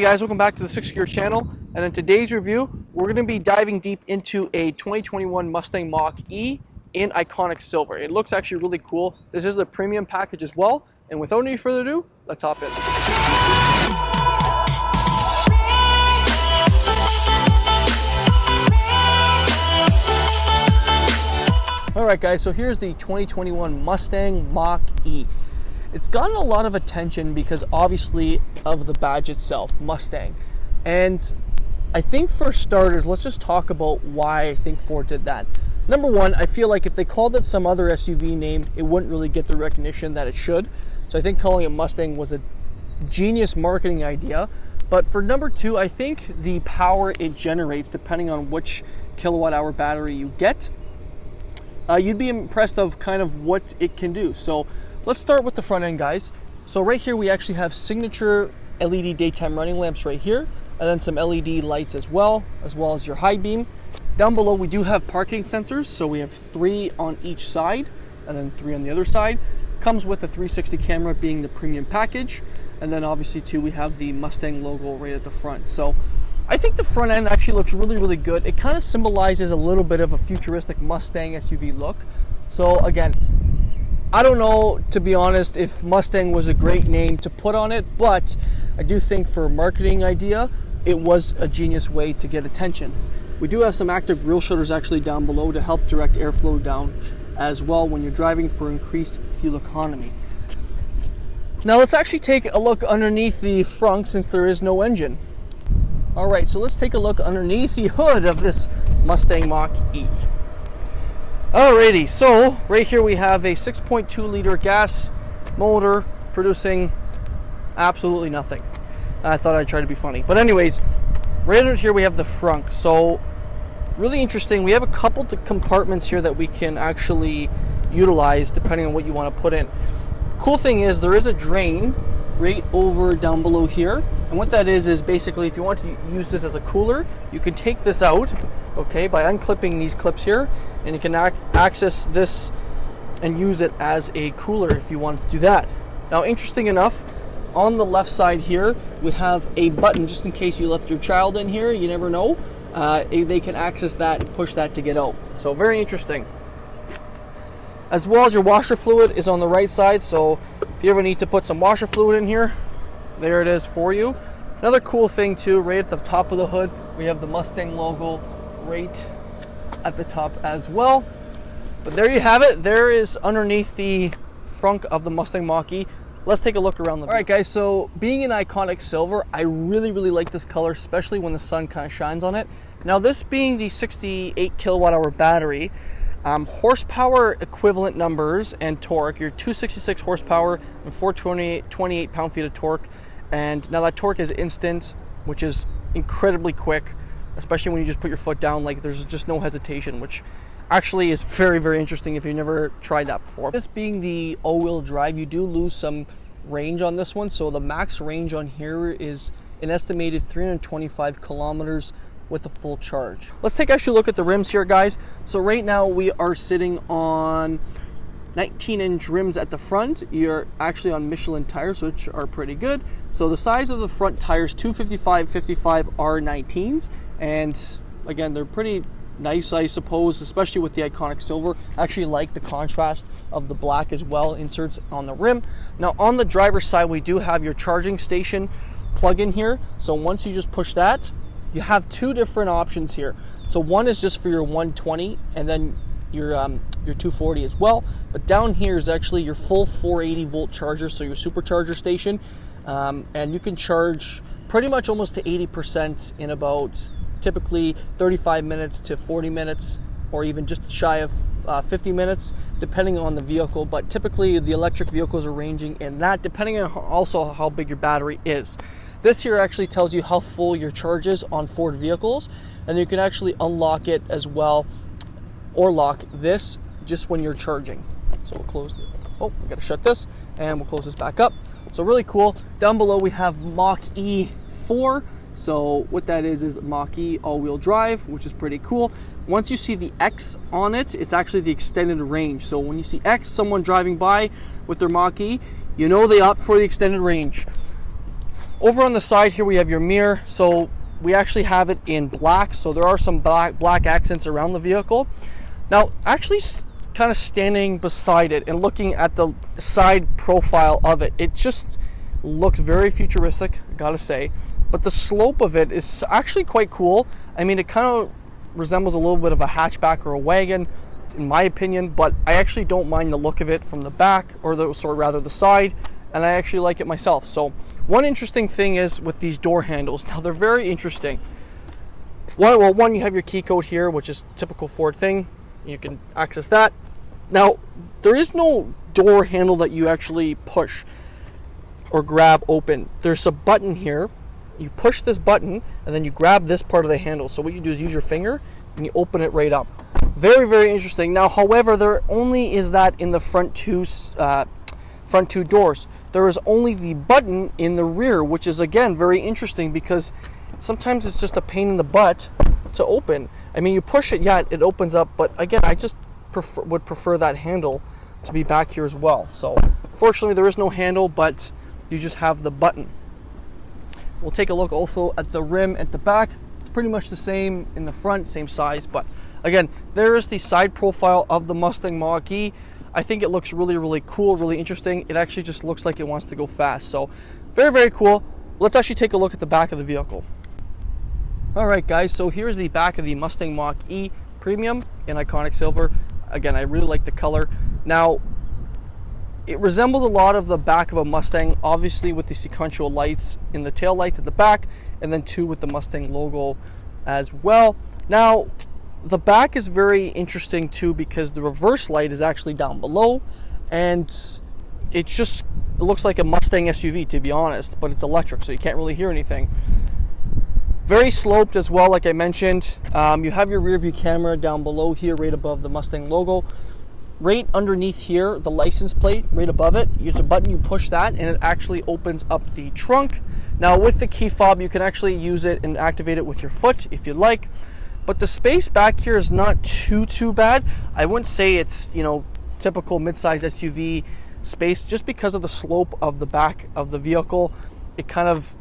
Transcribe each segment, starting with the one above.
guys, welcome back to the 6 Gear channel, and in today's review we're going to be diving deep into a 2021 Mustang Mach E in iconic silver. It looks actually really cool. This is the premium package as well, and without any further ado, let's hop in. Alright guys, so here's the 2021 Mustang Mach E. It's gotten a lot of attention because obviously of the badge itself, Mustang. And I think for starters, let's just talk about why I think Ford did that. Number one, I feel like if they called it some other SUV name, it wouldn't really get the recognition that it should. So I think calling it Mustang was a genius marketing idea. But for number two, I think the power it generates, depending on which kilowatt hour battery you get, you'd be impressed of kind of what it can do. So let's start with the front end, guys. So right here we actually have signature LED daytime running lamps right here, and then some LED lights as well as your high beam. Down below we do have parking sensors, so we have 3 on each side and then 3 on the other side. Comes with a 360 camera being the premium package, and then obviously too we have the Mustang logo right at the front. So I think the front end actually looks really good. It kind of symbolizes a little bit of a futuristic Mustang SUV look. So again, I don't know, to be honest, if Mustang was a great name to put on it, but I do think for a marketing idea, it was a genius way to get attention. We do have some active grille shutters actually down below to help direct airflow down as well when you're driving for increased fuel economy. Now let's actually take a look underneath the frunk since there is no engine. Alright, so let's take a look underneath the hood of this Mustang Mach E. Alrighty, so right here we have a 6.2 liter gas motor producing absolutely nothing. I thought I'd try to be funny. But anyways, right under here we have the frunk. So really interesting. We have a couple of compartments here that we can actually utilize depending on what you want to put in. Cool thing is there is a drain right over down below here, and what that is basically if you want to use this as a cooler, you can take this out, okay, by unclipping these clips here, and you can access this and use it as a cooler if you want to do that. Now interesting enough, on the left side here we have a button just in case you left your child in here, you never know, they can access that and push that to get out. So very interesting. As well as your washer fluid is on the right side, so if you ever need to put some washer fluid in here, there it is for you. Another cool thing too, right at the top of the hood, we have the Mustang logo right at the top as well. But there you have it. There is underneath the frunk of the Mustang Mach E. Let's take a look around the. Alright guys, so being an iconic silver, I really like this color, especially when the sun kind of shines on it. Now this being the 68 kilowatt hour battery, horsepower equivalent numbers and torque, your 266 horsepower and 428 pound-feet of torque. And now that torque is instant, which is incredibly quick, especially when you just put your foot down, like there's just no hesitation, which actually is very interesting if you've never tried that before. This being the all-wheel drive, you do lose some range on this one. So the max range on here is an estimated 325 kilometers with a full charge. Let's take actually a look at the rims here, guys. So right now we are sitting on 19-inch rims at the front. You're actually on Michelin tires, which are pretty good. So the size of the front tires, 255/55 R19s, and again they're pretty nice, I suppose, especially with the iconic silver. I actually like the contrast of the black as well, inserts on the rim. Now on the driver's side we do have your charging station plug-in here. So once you just push that, you have 2 different options here. So one is just for your 120 and then your 240 as well. But down here is actually your full 480 volt charger, so your supercharger station. And you can charge pretty much almost to 80% in about typically 35 minutes to 40 minutes, or even just shy of 50 minutes, depending on the vehicle. But typically the electric vehicles are ranging in that, depending on also how big your battery is. This here actually tells you how full your charge is on Ford vehicles, and you can actually unlock it as well, or lock this just when you're charging. So we'll close it. Oh, we gotta shut this, and we'll close this back up. So really cool. Down below we have Mach E 4. So what that is Mach E all-wheel drive, which is pretty cool. Once you see the X on it, it's actually the extended range. So when you see X, someone driving by with their Mach E, you know they opt for the extended range. Over on the side here, we have your mirror. So we actually have it in black. So there are some black accents around the vehicle. Now, actually kind of standing beside it and looking at the side profile of it, it just looks very futuristic, I gotta say. But the slope of it is actually quite cool. I mean, it kind of resembles a little bit of a hatchback or a wagon, in my opinion, but I actually don't mind the look of it from the back, or the side, and I actually like it myself. So one interesting thing is with these door handles. Now, they're very interesting. One, you have your key code here, which is typical Ford thing. You can access that. Now, there is no door handle that you actually push or grab open. There's a button here. You push this button, and then you grab this part of the handle. So what you do is use your finger, and you open it right up. Very, very interesting. Now, however, there only is that in the front two doors. There is only the button in the rear, which is, again, very interesting because sometimes it's just a pain in the butt to open. I mean, you push it, yeah, it opens up, but again, I just would prefer that handle to be back here as well. So, fortunately, there is no handle, but you just have the button. We'll take a look also at the rim at the back. It's pretty much the same in the front, same size, but again, there is the side profile of the Mustang Mach E. I think it looks really, really cool, really interesting. It actually just looks like it wants to go fast. So, very, very cool. Let's actually take a look at the back of the vehicle. All right, guys, so here's the back of the Mustang Mach E Premium in iconic silver. Again, I really like the color. Now, it resembles a lot of the back of a Mustang, obviously with the sequential lights in the tail lights at the back, and then two with the Mustang logo as well. Now, the back is very interesting too because the reverse light is actually down below, and it looks like a Mustang SUV, to be honest, but it's electric, so you can't really hear anything. Very sloped as well, like I mentioned. You have your rear view camera down below here, right above the Mustang logo. Right underneath here, the license plate, right above it, there's a button, you push that, and it actually opens up the trunk. Now, with the key fob, you can actually use it and activate it with your foot if you'd like. But the space back here is not too bad. I wouldn't say it's, typical mid-size SUV space, just because of the slope of the back of the vehicle. It kind of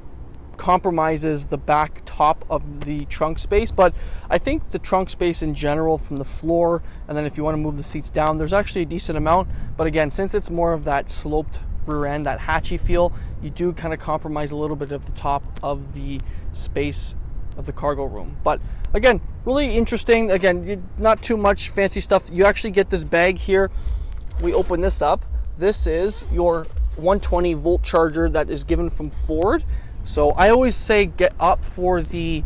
compromises the back top of the trunk space, but I think the trunk space in general from the floor, and then if you want to move the seats down, there's actually a decent amount. But again, since it's more of that sloped rear end, that hatchy feel, you do kind of compromise a little bit of the top of the space of the cargo room. But again, really interesting. Again, not too much fancy stuff. You actually get this bag here. We open this up. This is your 120 volt charger that is given from Ford. So I always say get up for the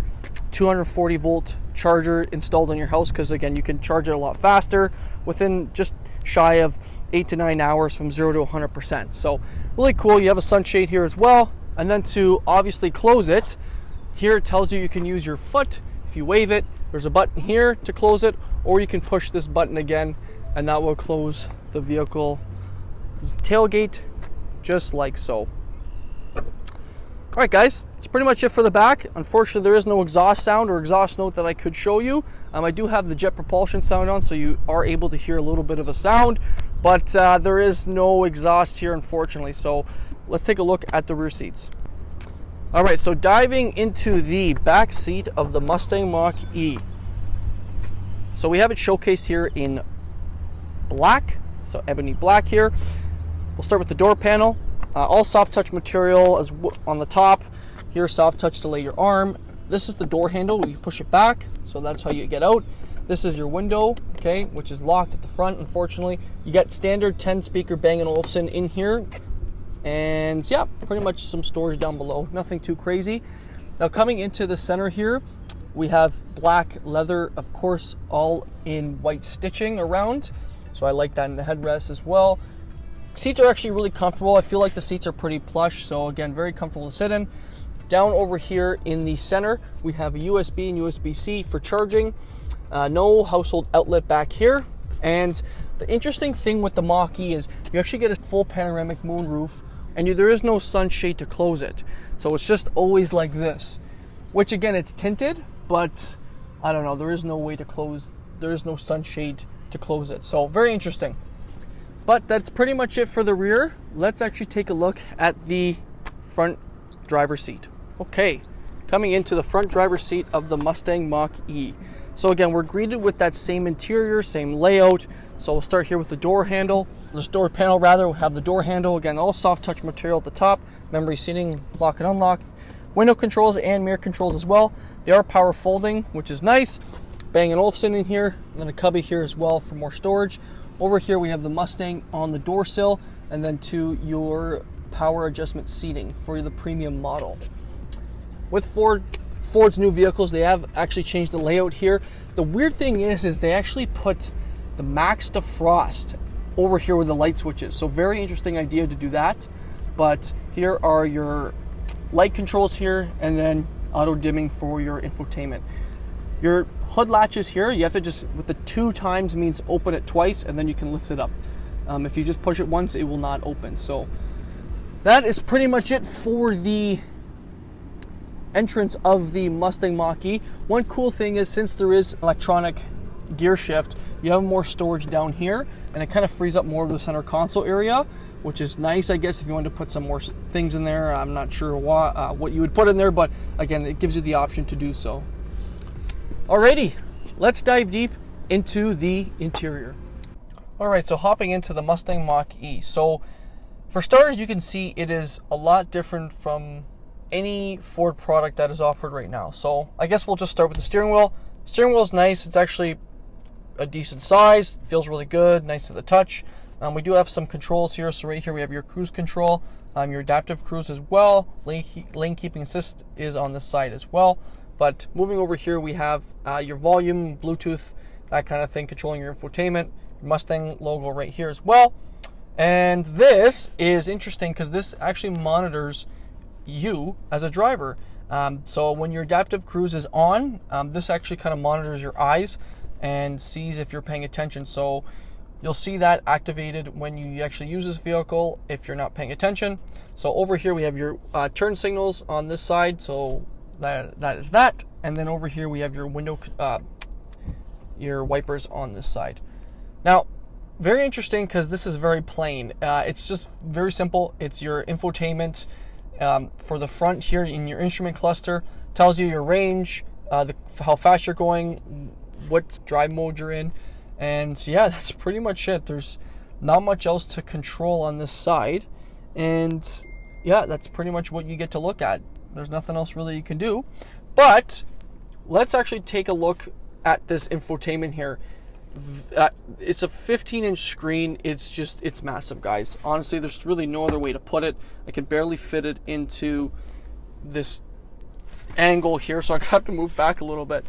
240 volt charger installed in your house, because again, you can charge it a lot faster within just shy of 8 to 9 hours from 0 to 100%. So really cool. You have a sunshade here as well. And then to obviously close it, here it tells you can use your foot. If you wave it, there's a button here to close it, or you can push this button again and that will close the vehicle's tailgate just like so. All right, guys, that's pretty much it for the back. Unfortunately, there is no exhaust sound or exhaust note that I could show you. I do have the jet propulsion sound on, so you are able to hear a little bit of a sound, but there is no exhaust here, unfortunately. So let's take a look at the rear seats. All right, so diving into the back seat of the Mustang Mach E. So we have it showcased here in black, so ebony black here. We'll start with the door panel. All soft touch material as on the top. Here, soft touch to lay your arm. This is the door handle. You push it back, so that's how you get out. This is your window, okay, which is locked at the front, unfortunately. You get standard 10 speaker Bang & Olufsen in here. And yeah, pretty much some storage down below. Nothing too crazy. Now coming into the center here, we have black leather, of course, all in white stitching around. So I like that in the headrest as well. Seats are actually really comfortable. I feel like the seats are pretty plush, so again, very comfortable to sit in. Down over here in the center, we have a USB and USB-C for charging. No household outlet back here. And the interesting thing with the Mach E is you actually get a full panoramic moonroof, and there is no sunshade to close it. So it's just always like this, which again, it's tinted, but I don't know, there is no way to close, there is no sunshade to close it. So very interesting. But that's pretty much it for the rear. Let's actually take a look at the front driver's seat. Okay, coming into the front driver's seat of the Mustang Mach E. So again, we're greeted with that same interior, same layout. So we'll start here with the door handle. This door panel rather, we'll have the door handle. Again, all soft touch material at the top. Memory seating, lock and unlock. Window controls and mirror controls as well. They are power folding, which is nice. Bang & Olufsen in here, and then a cubby here as well for more storage. Over here we have the Mustang on the door sill, and then to your power adjustment seating for the premium model. With Ford's new vehicles, they have actually changed the layout here. The weird thing is they actually put the max defrost over here with the light switches. So very interesting idea to do that. But here are your light controls here, and then auto dimming for your infotainment. Your hood latches here, you have to just, with the 2 times means open it twice, and then you can lift it up. If you just push it once, it will not open. So that is pretty much it for the entrance of the Mustang Mach E. One cool thing is, since there is electronic gear shift, you have more storage down here, and it kind of frees up more of the center console area, which is nice, I guess, if you wanted to put some more things in there. I'm not sure what you would put in there, but again, it gives you the option to do so. Alrighty, let's dive deep into the interior. Alright, so hopping into the Mustang Mach E. So for starters, you can see it is a lot different from any Ford product that is offered right now. So I guess we'll just start with the steering wheel. Steering wheel is nice. It's actually a decent size. Feels really good. Nice to the touch. We do have some controls here. So right here we have your cruise control, your adaptive cruise as well. Lane keeping assist is on this side as well. But moving over here, we have your volume, Bluetooth, that kind of thing, controlling your infotainment. Mustang logo right here as well. And this is interesting because this actually monitors you as a driver. So when your adaptive cruise is on, this actually kind of monitors your eyes and sees if you're paying attention. So you'll see that activated when you actually use this vehicle if you're not paying attention. So over here we have your turn signals on this side. So that is that. And then over here we have your window, your wipers on this side. Now, very interesting because this is very plain. It's just very simple. It's your infotainment for the front here in your instrument cluster. Tells you your range, how fast you're going, what drive mode you're in. And yeah, that's pretty much it. There's not much else to control on this side. And yeah, that's pretty much what you get to look at. There's nothing else really you can do. But let's actually take a look at this infotainment here. It's a 15-inch screen. It's massive, guys. Honestly, there's really no other way to put it. I can barely fit it into this angle here, so I have to move back a little bit.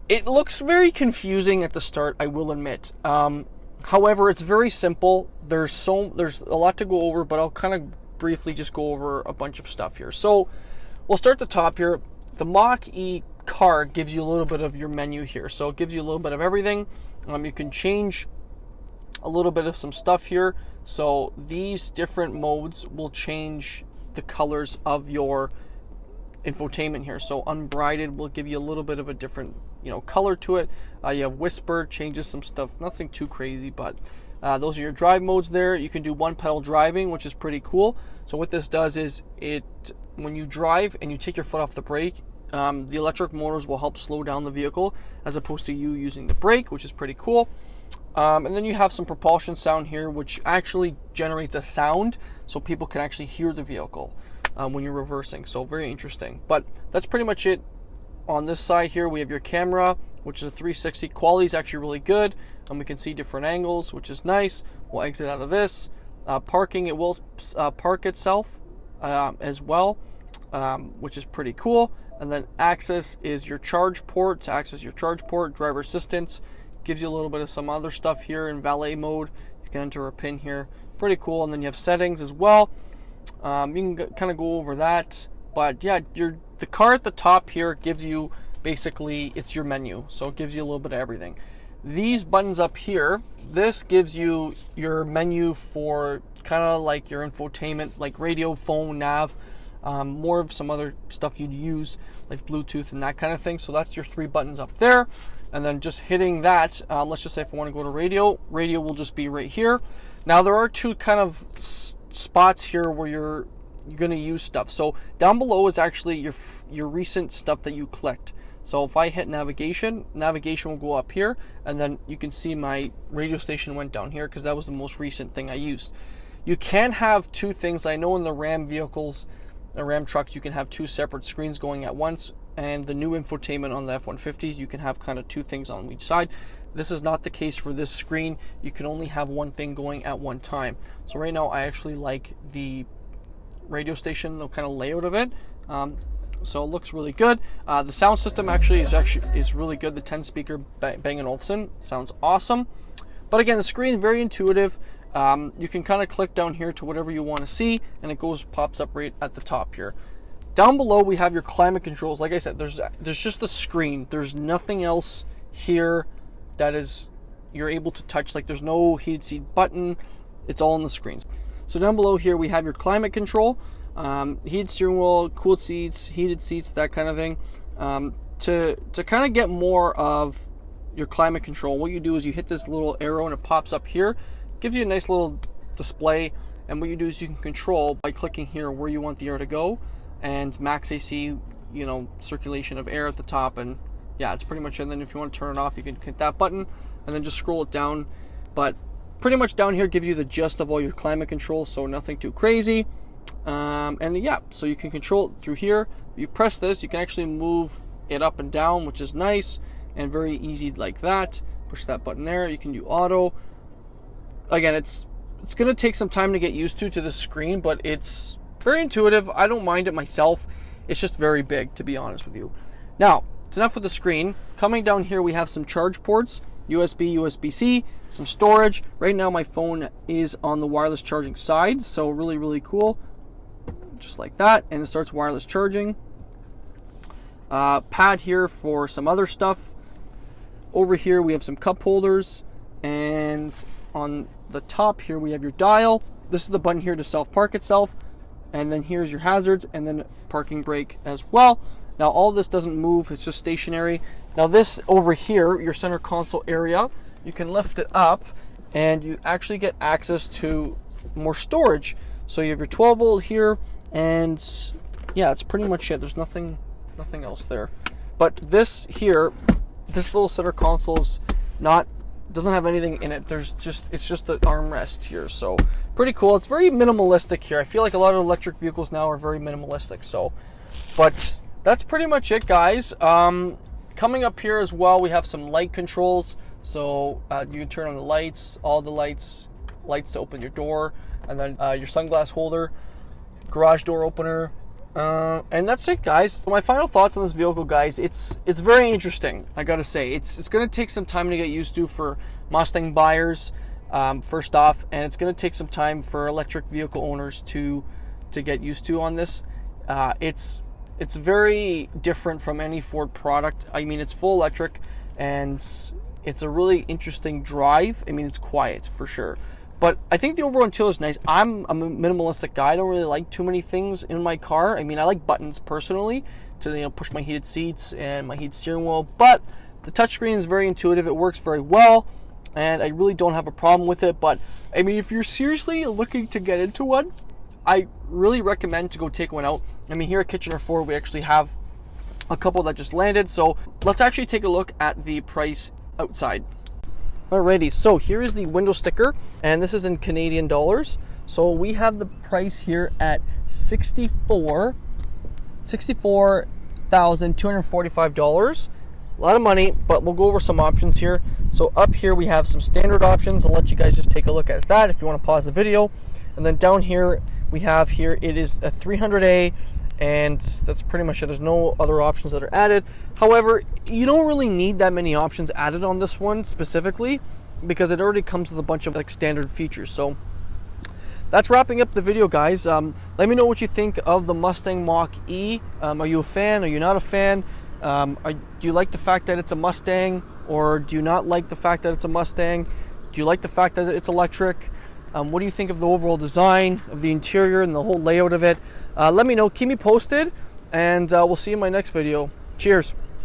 It looks very confusing at the start, I will admit. However, it's very simple. There's a lot to go over, but I'll kind of briefly just go over a bunch of stuff here. So we'll start at the top here. The Mach E car gives you a little bit of your menu here. So it gives you a little bit of everything. You can change a little bit of some stuff here. So these different modes will change the colors of your infotainment here. So unbrighted will give you a little bit of a different, color to it. You have whisper, changes some stuff, nothing too crazy, but those are your drive modes there. You can do one pedal driving, which is pretty cool. So what this does is when you drive and you take your foot off the brake, the electric motors will help slow down the vehicle as opposed to you using the brake, which is pretty cool. And then you have some propulsion sound here, which actually generates a sound so people can actually hear the vehicle when you're reversing. So very interesting. But that's pretty much it. On this side here, we have your camera, which is a 360. Quality is actually really good. And we can see different angles, which is nice. We'll exit out of this. Parking, it will park itself as well, which is pretty cool. And then access is your charge port. To access your charge port, driver assistance gives you a little bit of some other stuff here in valet mode. You can enter a pin here. Pretty cool. And then you have settings as well. You can kind of go over that. But yeah, the car at the top here gives you basically, it's your menu. So it gives you a little bit of everything. These buttons up here, this gives you your menu for kind of like your infotainment, like radio, phone, nav, more of some other stuff you'd use like Bluetooth and that kind of thing. So that's your 3 buttons up there. And then just hitting that, let's just say if I want to go to radio will just be right here. Now there are 2 kind of spots here where you're going to use stuff. So down below is actually your recent stuff that you clicked. So if I hit navigation will go up here, and then you can see my radio station went down here because that was the most recent thing I used. You can have two things. I know in the Ram vehicles, the Ram trucks, you can have two separate screens going at once, and the new infotainment on the F-150s, you can have kind of two things on each side. This is not the case for this screen. You can only have one thing going at one time. So right now I actually like the radio station, the kind of layout of it. So it looks really good. The sound system is really good. The 10 speaker Bang & Olufsen sounds awesome. But again, the screen very intuitive. You can kind of click down here to whatever you want to see, and it pops up right at the top here. Down below we have your climate controls. Like I said, there's just the screen. There's nothing else here that you're able to touch. Like there's no heated seat button. It's all on the screens. So down below here we have your climate control. Heated steering wheel, cooled seats, heated seats, that kind of thing. To kind of get more of your climate control, what you do is you hit this little arrow and it pops up here. Gives you a nice little display, and what you do is you can control by clicking here where you want the air to go, and max AC, circulation of air at the top, and yeah, it's pretty much it. And then if you want to turn it off, you can hit that button and then just scroll it down. But pretty much down here gives you the gist of all your climate control, so nothing too crazy. And yeah, so you can control it through here. If you press this, you can actually move it up and down, which is nice and very easy like that. Push that button there. You can do auto. Again, it's going to take some time to get used to this screen, but it's very intuitive. I don't mind it myself. It's just very big, to be honest with you. Now, it's enough with the screen. Coming down here, we have some charge ports, USB, USB-C, some storage. Right now, my phone is on the wireless charging side, so really, really cool. Just like that, and it starts wireless charging. Pad here for some other stuff. Over here, we have some cup holders, and on the top here, we have your dial. This is the button here to self-park itself, and then here's your hazards, and then parking brake as well. Now, all this doesn't move, it's just stationary. Now, this over here, your center console area, you can lift it up, and you actually get access to more storage. So you have your 12 volt here, and yeah, that's pretty much it. There's nothing else there. But this here, this little center console doesn't have anything in it. It's just the armrest here. So pretty cool. It's very minimalistic here. I feel like a lot of electric vehicles now are very minimalistic. So, but that's pretty much it, guys. Coming up here as well, we have some light controls. So you can turn on the lights, all the lights to open your door, and then your sunglass holder, garage door opener, and that's it, guys. So my final thoughts on this vehicle, guys, it's very interesting. I gotta say, it's gonna take some time to get used to for Mustang buyers, first off, and it's gonna take some time for electric vehicle owners to get used to on this. It's very different from any Ford product. I mean, it's full electric, and it's a really interesting drive. I mean, it's quiet for sure. But I think the overall interior is nice. I'm a minimalistic guy. I don't really like too many things in my car. I mean, I like buttons personally to push my heated seats and my heated steering wheel. But the touchscreen is very intuitive. It works very well, and I really don't have a problem with it. But I mean, if you're seriously looking to get into one, I really recommend to go take one out. I mean, here at Kitchener Ford, we actually have a couple that just landed. So let's actually take a look at the price outside. Alrighty, so here is the window sticker, and this is in Canadian dollars. So we have the price here at $64,245. A lot of money, but we'll go over some options here. So up here we have some standard options. I'll let you guys just take a look at that if you want to pause the video. And then down here we have it is a 300A, and that's pretty much it. There's no other options that are added. However, you don't really need that many options added on this one specifically, because it already comes with a bunch of standard features. So that's wrapping up the video, guys. Let me know what you think of the Mustang Mach E. Are you a fan? Are you not a fan? Do you like the fact that it's a Mustang, or do you not like the fact that it's a Mustang? Do you like the fact that it's electric? What do you think of the overall design of the interior and the whole layout of it? Let me know. Keep me posted, and we'll see you in my next video. Cheers.